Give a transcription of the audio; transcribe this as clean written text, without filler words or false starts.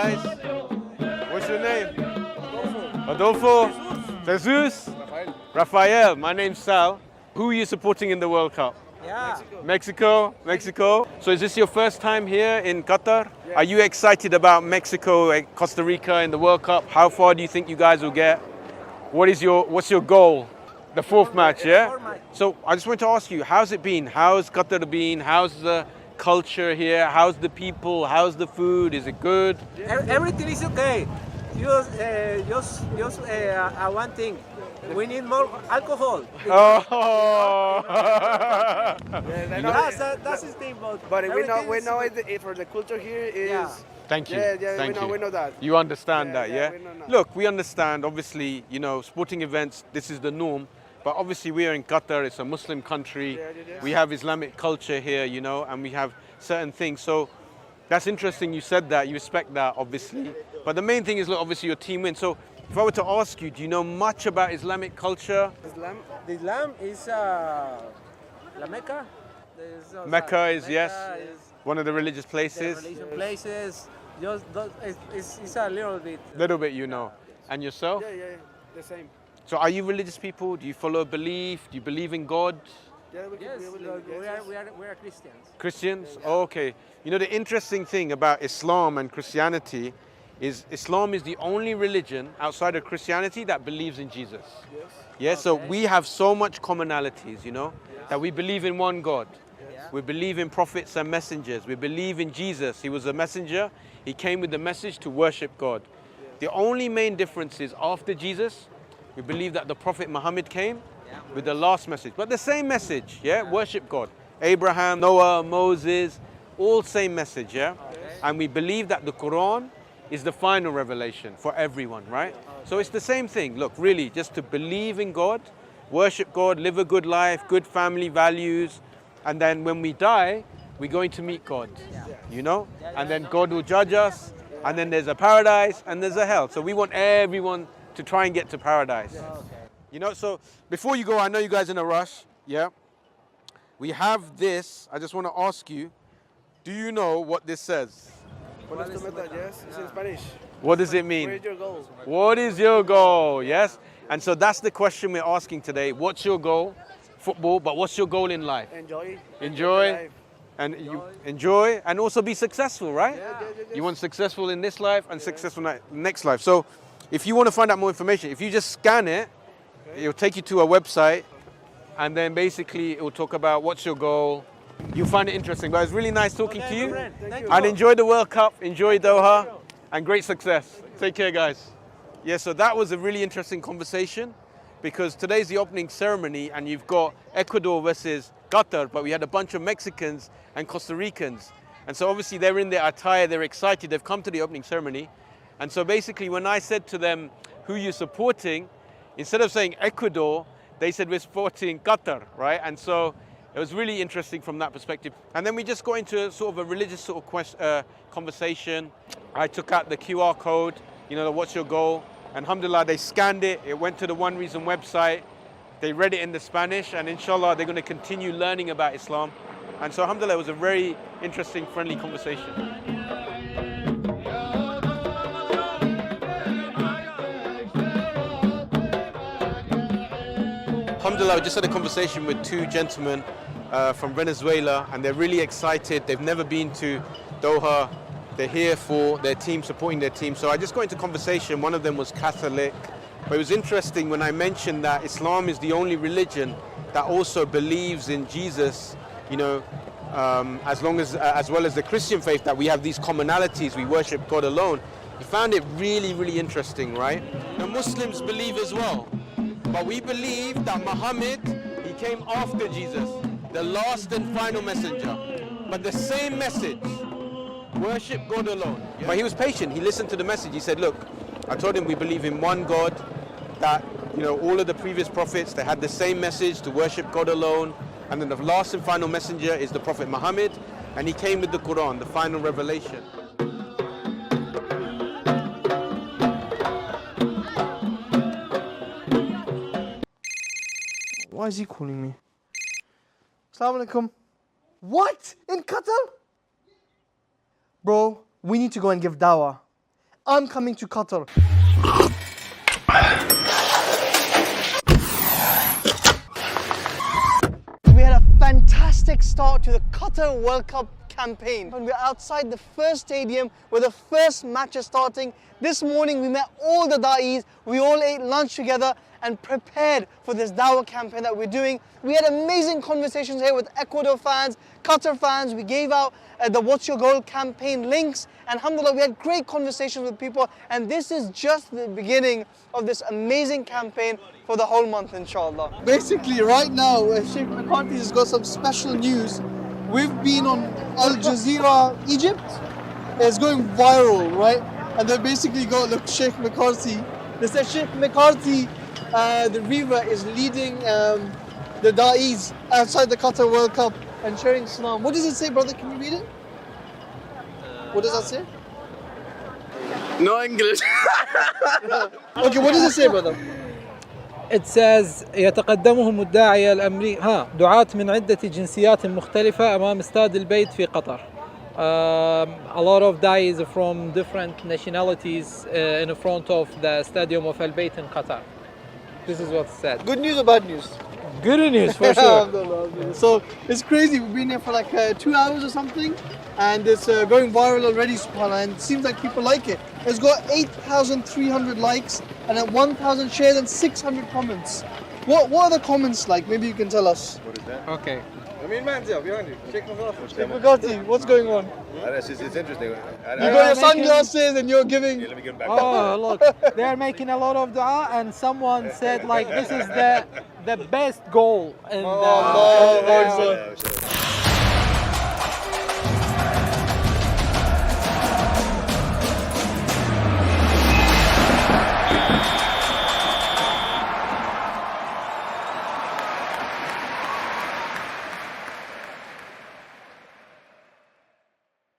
guys. What's your name? Adolfo. Jesus. Rafael. My name's Sal. Who are you supporting in the World Cup? Yeah. Mexico. So is this your first time here in Qatar? Yeah. Are you excited about Mexico, Costa Rica in the World Cup? How far do you think you guys will get? What's your goal? The fourth match, yeah? So I just want to ask you, how's it been? How's Qatar been? How's the culture here? How's the people? How's the food? Is it good? Everything is okay. Just one thing. We need more alcohol. Oh. That's his thing. But we know it for the culture here is. Yeah. Thank you. We know that. You understand that, yeah? We know that. Look, we understand, obviously, sporting events, this is the norm. But obviously we are in Qatar, it's a Muslim country. We have Islamic culture here, and we have certain things. So that's interesting you said that, you respect that, obviously. But the main thing is, look, obviously your team wins. So if I were to ask you, do you know much about Islamic culture? Islam is La Mecca. Mecca is, yes, one of the religious places. The religious places. It's a little bit. Little bit, And yourself? Yeah, the same. So are you religious people? Do you follow a belief? Do you believe in God? Yes, we are Christians. Christians? Yeah. Oh, okay. The interesting thing about Islam and Christianity is Islam is the only religion outside of Christianity that believes in Jesus. Yes. Yeah, okay. So we have so much commonalities, that we believe in one God. Yes. We believe in prophets and messengers. We believe in Jesus. He was a messenger. He came with the message to worship God. Yes. The only main difference is after Jesus, we believe that the Prophet Muhammad came with the last message. But the same message, worship God. Abraham, Noah, Moses, all same message, Okay. And we believe that the Quran is the final revelation for everyone, right? Okay. So it's the same thing. Look, really, just to believe in God, worship God, live a good life, good family values, and then when we die, we're going to meet God, And then God will judge us, and then there's a paradise, and there's a hell. So we want everyone to try and get to paradise. Okay. So before you go, I know you guys are in a rush, We have this. I just want to ask you, do you know what this says? Yes, it's in Spanish. What does it mean? Where is your goal? What is your goal? Yes? And so that's the question we're asking today. What's your goal? Football, but what's your goal in life? Enjoy. And you enjoy and also be successful, right? Yeah. You want successful in this life and successful in the next life. So if you want to find out more information, if you just scan it, it'll take you to a website, and then basically it will talk about what's your goal. You'll find it interesting. But it's really nice talking to you. Thank you. And enjoy the World Cup, enjoy Doha, and great success. Take care, guys. Yeah, so that was a really interesting conversation, because today's the opening ceremony, and you've got Ecuador versus Qatar, but we had a bunch of Mexicans and Costa Ricans. And so obviously they're in their attire, they're excited, they've come to the opening ceremony. And so basically when I said to them, who you're supporting, instead of saying Ecuador, they said we're supporting Qatar, right? And so it was really interesting from that perspective. And then we just got into sort of a religious sort of conversation. I took out the QR code, what's your goal? And alhamdulillah, they scanned it. It went to the One Reason website. They read it in the Spanish, and inshallah, they're going to continue learning about Islam. And so alhamdulillah, it was a very interesting, friendly conversation. Alhamdulillah, I just had a conversation with two gentlemen from Venezuela, and they're really excited. They've never been to Doha. They're here for their team, supporting their team. So I just got into conversation. One of them was Catholic. But it was interesting when I mentioned that Islam is the only religion that also believes in Jesus, as well as the Christian faith, that we have these commonalities, we worship God alone. He found it really, really interesting, right? The Muslims believe as well. But we believe that Muhammad, he came after Jesus, the last and final messenger. But the same message, worship God alone. Yeah. But he was patient. He listened to the message. He said, look, I told him we believe in one God, that all of the previous prophets, they had the same message to worship God alone. And then the last and final messenger is the Prophet Muhammad, and he came with the Quran, the final revelation. Why is he calling me? Assalamu alaikum. What? In Qatar? Bro, we need to go and give dawah. I'm coming to Qatar. We had a fantastic start to the Qatar World Cup campaign. When we're outside the first stadium where the first match is starting, this morning we met all the da'is, we all ate lunch together and prepared for this dawah campaign that we're doing. We had amazing conversations here with Ecuador fans, Qatar fans. We gave out the What's Your Goal campaign links, and alhamdulillah we had great conversations with people, and this is just the beginning of this amazing campaign for the whole month, inshallah. Basically right now Sheikh McCarthy has got some special news. We've been on Al Jazeera Egypt. It's going viral, right? And they basically got, look, Sheikh McCarthy. They said Sheikh McCarthy, the Riva, is leading the da'is outside the Qatar World Cup and sharing Islam. What does it say, brother? Can you read it? What does that say? No English. Okay, what does it say, brother? It says يتقدمهم الداعية الأمريكي دعاة من عدة جنسيات مختلفة أمام استاد البيت في قطر. A lot of da'is from different nationalities in front of the stadium of Al Bayt in Qatar. This is what it said. Good news or bad news? Good news for sure. So it's crazy. We've been here for like 2 hours or something, and it's going viral already, subhanAllah, and it seems like people like it. It's got 8,300 likes and 1,000 shares and 600 comments. What are the comments like? Maybe you can tell us. What is that? Okay. behind you. Sheikh Sheikh McCarthy, what's going on? It's interesting. You got your sunglasses and you're giving... Let me get back. Oh, look, they're making a lot of dua, and someone said like this is the best goal in Allah, Yeah,